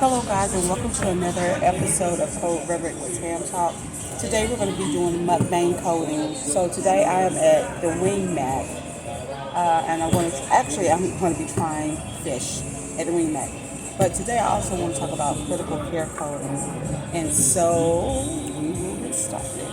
Hello guys, and welcome to another episode of Code Rhetoric with Tam Talk. Today we're going to be doing mukbang coding. So today I am at the Wing Mac, and I'm going to be trying fish at the Wing Mac. But today I also want to talk about critical care coding, and so we will get started.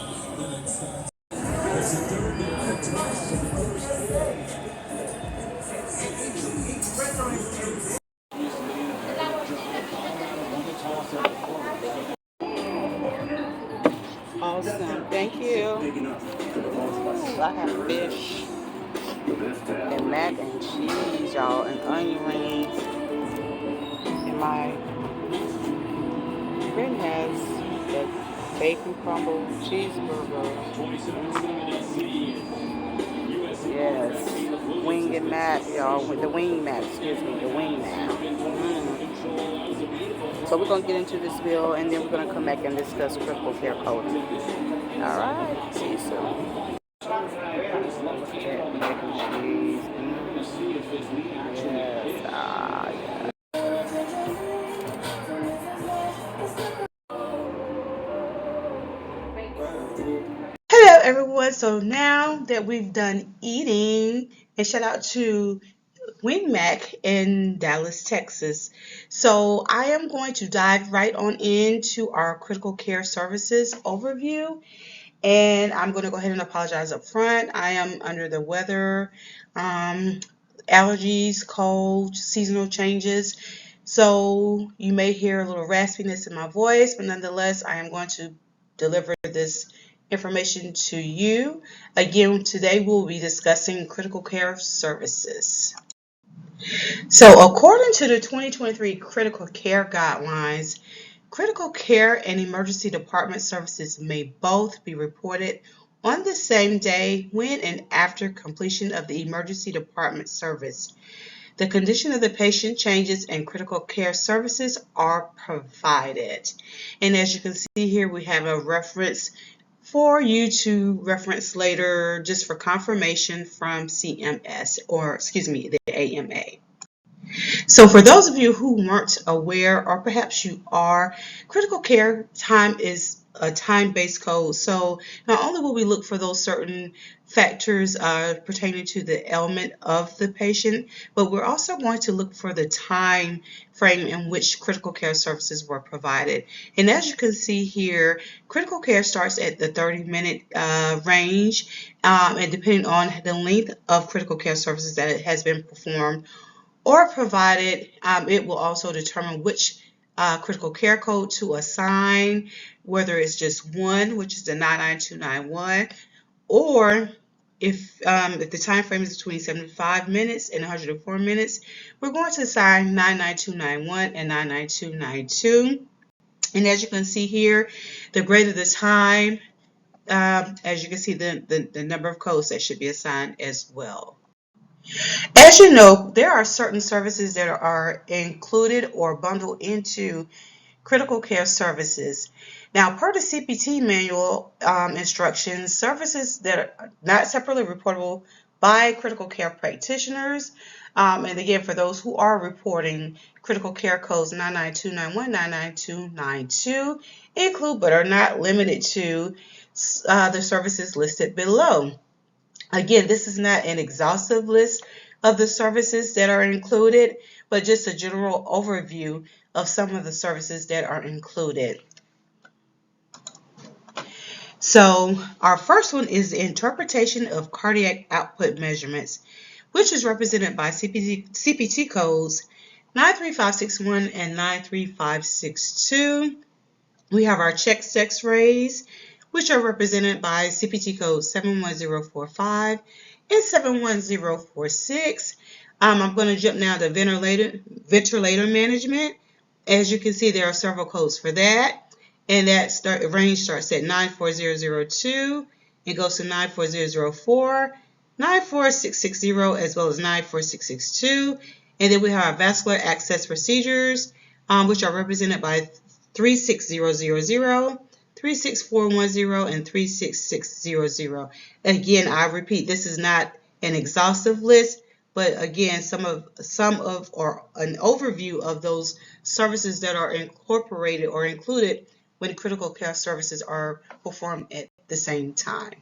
Awesome, thank you. Ooh, I have fish and mac and cheese, y'all, and onion rings. And my friend has the bacon crumble cheeseburger. Yes, wing and mac, y'all. With the wing mac, the wing mac. So we're gonna get into this bill, and then we're gonna come back and discuss critical care coding. All right, see you soon. Mac and cheese. Yes, yeah. Hello everyone, so now that we've done eating, and shout out to Wing Mac in Dallas, Texas. So I am going to dive right on into our critical care services overview, and I'm going to go ahead and apologize up front. I am under the weather, allergies, cold, seasonal changes. So you may hear a little raspiness in my voice, but nonetheless, I am going to deliver this information to you. Again, today we'll be discussing critical care services. So according to the 2023 Critical Care Guidelines, critical care and emergency department services may both be reported on the same day when and after completion of the emergency department service. The condition of the patient changes and critical care services are provided. And as you can see here, we have a reference for you to reference later just for confirmation from CMS, or excuse me, the AMA. So for those of you who weren't aware, or perhaps you are, critical care time is a time-based code. So not only will we look for those certain factors pertaining to the ailment of the patient, but we're also going to look for the time frame in which critical care services were provided. And as you can see here, critical care starts at the 30-minute range, and depending on the length of critical care services that it has been performed or provided, it will also determine which critical care code to assign, whether it's just one, which is the 99291, or if the time frame is between 75 minutes and 104 minutes, we're going to assign 99291 and 99292. And as you can see here, the greater the time, as you can see, the number of codes that should be assigned as well. As you know, there are certain services that are included or bundled into critical care services. Now, per the CPT manual instructions, services that are not separately reportable by critical care practitioners, and again, for those who are reporting critical care codes 99291, 99292, include but are not limited to the services listed below. Again, this is not an exhaustive list of the services that are included, but just a general overview of some of the services that are included. So our first one is the interpretation of cardiac output measurements, which is represented by CPT codes 93561 and 93562. We have our chest X-rays, which are represented by CPT codes 71045 and 71046. I'm going to jump now to ventilator management. As you can see, there are several codes for that, and that range starts at 94002 and goes to 94004, 94660, as well as 94662. And then we have our vascular access procedures, which are represented by 36000, 36410, and 36600. Again, I repeat, this is not an exhaustive list, but again, some of or an overview of those services that are incorporated or included when critical care services are performed at the same time.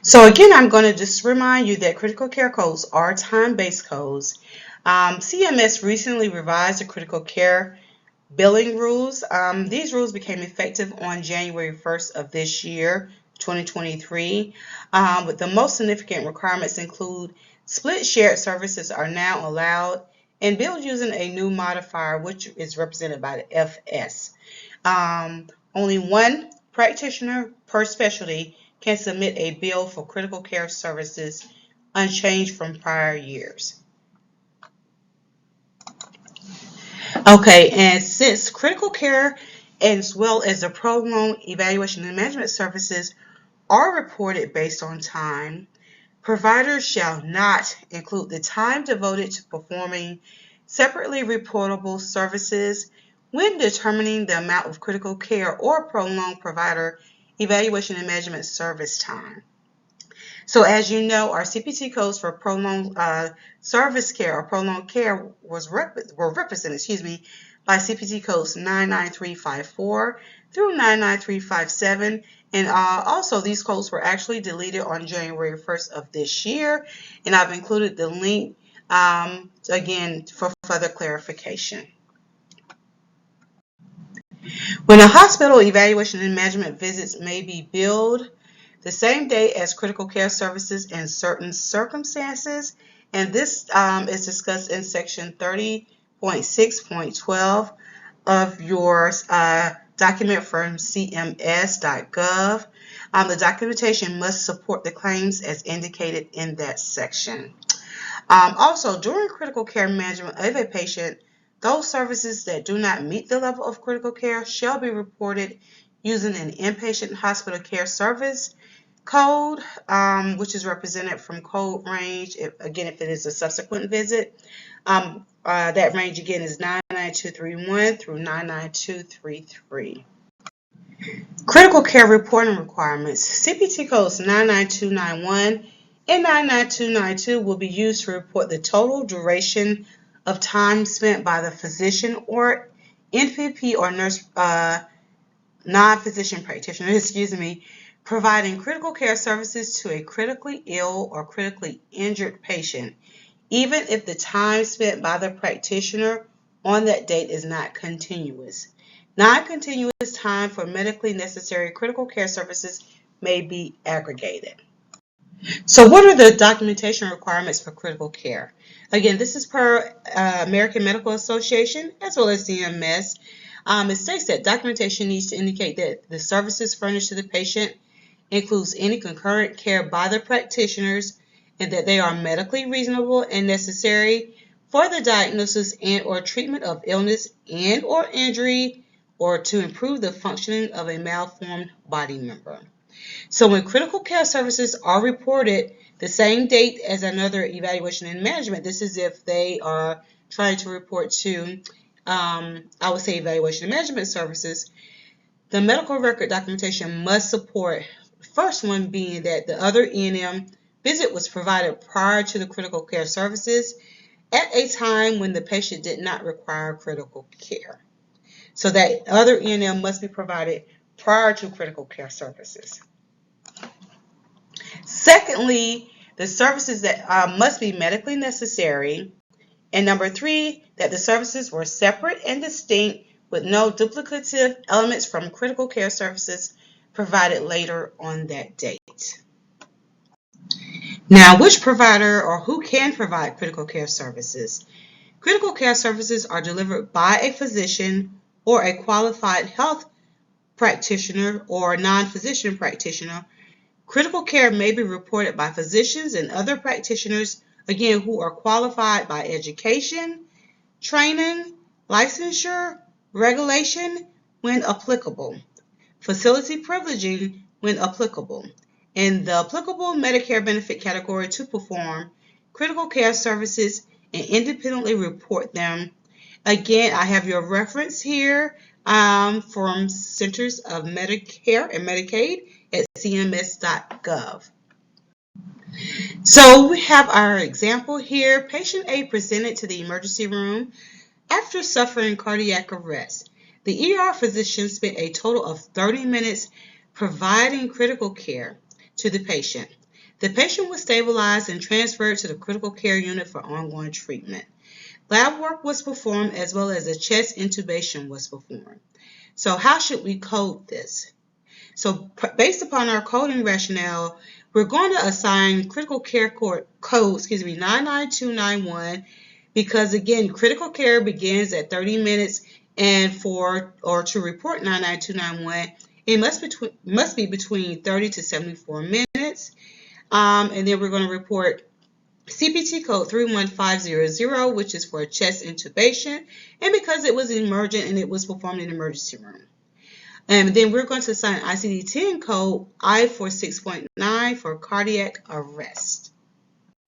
So again, I'm going to just remind you that critical care codes are time-based codes. CMS recently revised the critical care billing rules. These rules became effective on January 1st of this year, 2023. But the most significant requirements include split shared services are now allowed and billed using a new modifier, which is represented by the FS. Only one practitioner per specialty can submit a bill for critical care services, unchanged from prior years. Okay, and since critical care as well as the prolonged evaluation and management services are reported based on time, providers shall not include the time devoted to performing separately reportable services when determining the amount of critical care or prolonged provider evaluation and management service time. So as you know, our CPT codes for prolonged service care or prolonged care were represented, by CPT codes 99354 through 99357, and also these codes were actually deleted on January 1st of this year, and I've included the link again for further clarification. When a hospital evaluation and management visits may be billed the same day as critical care services in certain circumstances, and this is discussed in section 30.6.12 of your document from cms.gov. The documentation must support the claims as indicated in that section. Also, during critical care management of a patient, those services that do not meet the level of critical care shall be reported using an inpatient hospital care service code, which is represented from code range, if it is a subsequent visit. That range again is 99231 through 99233. Critical care reporting requirements. CPT codes 99291 and 99292 will be used to report the total duration of time spent by the physician or NPP or nurse, non-physician practitioner, providing critical care services to a critically ill or critically injured patient, even if the time spent by the practitioner on that date is not continuous. Non-continuous time for medically necessary critical care services may be aggregated. So what are the documentation requirements for critical care? Again, this is per American Medical Association as well as CMS. It states that documentation needs to indicate that the services furnished to the patient includes any concurrent care by the practitioners and that they are medically reasonable and necessary for the diagnosis and or treatment of illness and or injury or to improve the functioning of a malformed body member. So when critical care services are reported the same date as another evaluation and management, this is if they are trying to report to, I would say, evaluation and management services, the medical record documentation must support, the first one being that the other E&M visit was provided prior to the critical care services at a time when the patient did not require critical care. So that other E&M must be provided prior to critical care services. Secondly, the services that must be medically necessary. And number 3, that the services were separate and distinct with no duplicative elements from critical care services provided later on that date. Now, which provider or who can provide critical care services? Critical care services are delivered by a physician or a qualified health practitioner or non-physician practitioner. Critical care may be reported by physicians and other practitioners, again, who are qualified by education, training, licensure, regulation when applicable, facility privileging when applicable, and the applicable Medicare benefit category to perform critical care services and independently report them. Again, I have your reference here from Centers of Medicare and Medicaid at cms.gov. So we have our example here. Patient A presented to the emergency room after suffering cardiac arrest. The ER physician spent a total of 30 minutes providing critical care to the patient. The patient was stabilized and transferred to the critical care unit for ongoing treatment. Lab work was performed as well as a chest intubation was performed. So how should we code this? So based upon our coding rationale, we're going to assign critical care code 99291, because again, critical care begins at 30 minutes, and to report 99291, it must be between 30 to 74 minutes. And then we're going to report CPT code 31500, which is for a chest intubation, and because it was emergent and it was performed in the emergency room. And then we're going to assign ICD-10 code I46.9 for cardiac arrest.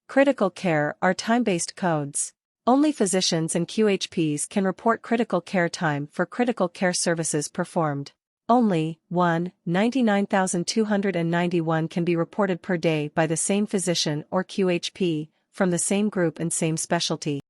Critical care are time-based codes. Only physicians and QHPs can report critical care time for critical care services performed. Only 99,291 can be reported per day by the same physician or QHP, from the same group and same specialty.